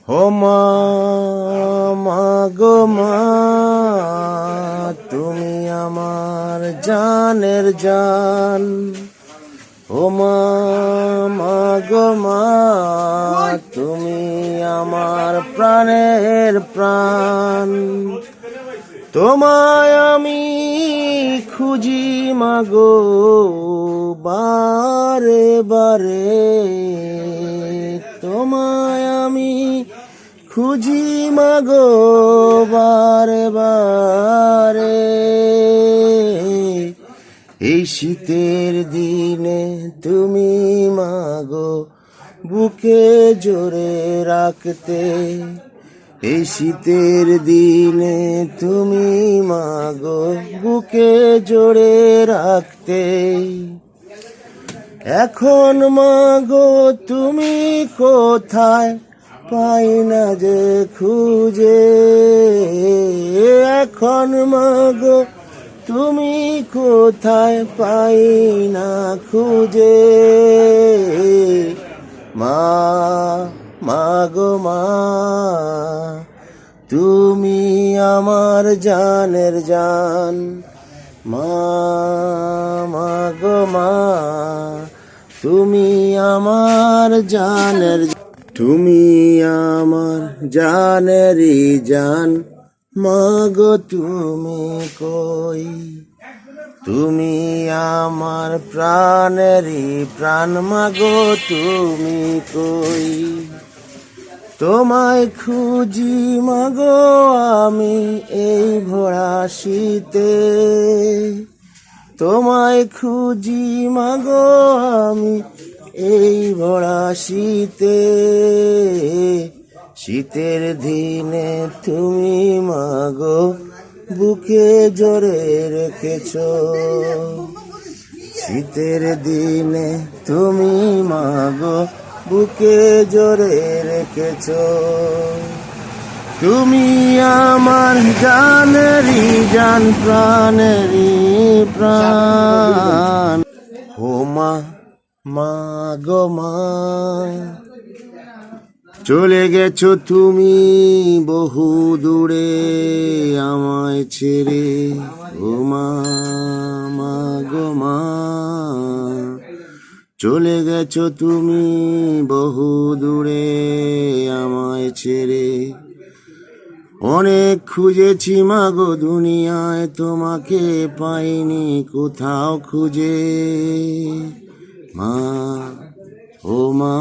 ও মা, মা গো মা, তুমি আমার জানের জান। ও মা, মা গো মা, তুমি আমার প্রাণের প্রাণ। তোমায় আমি খুঁজি মাগো বারে বারে, তোমায় আমি খুঁজি মাগো বারে বারে। এই শীতের দিনে তুমি মাগো বুকে জোরে রাখতে, এই শীতের দিনে তুমি মাগো বুকে জোরে রাখতে। এখন মাগো তুমি কোথায়, পাই না যে খুঁজে। এখন মাগো তুমি কোথায়, পাই না খুঁজে। মা, মা গো মা, তুমি আমার জানের জান। মা, মা গো মা, তুমি আমার জানের, তুমি আমার জানেরই জান। মা গো তুমি কই, তুমি আমার প্রাণেরই প্রাণ। মা গো তুমি কই, তোমায় খুঁজি মাগো আমি এই ভরা শীতে। তোমায় খুঁজি মাগো আমি এই ভরা শীতে। শীতের দিনে তুমি মাগো বুকে জোরে রেখেছো। শীতের দিনে তুমি মাগো বুকে জোরে রেখেছো। তুমি আমার জানেরই জান, প্রাণেরই প্রাণ। ও মা, মা গো মা, চলে গেছো তুমি বহু দূরে আমায় ছেড়ে। ও মা, মা গো মা, চলে গেছো তুমি বহু দূরে আমায় ছেড়ে। অনেক খুঁজেছি মাগো দুনিয়ায়, তোমাকে পাইনি কোথাও খুঁজে। মা, ও মা।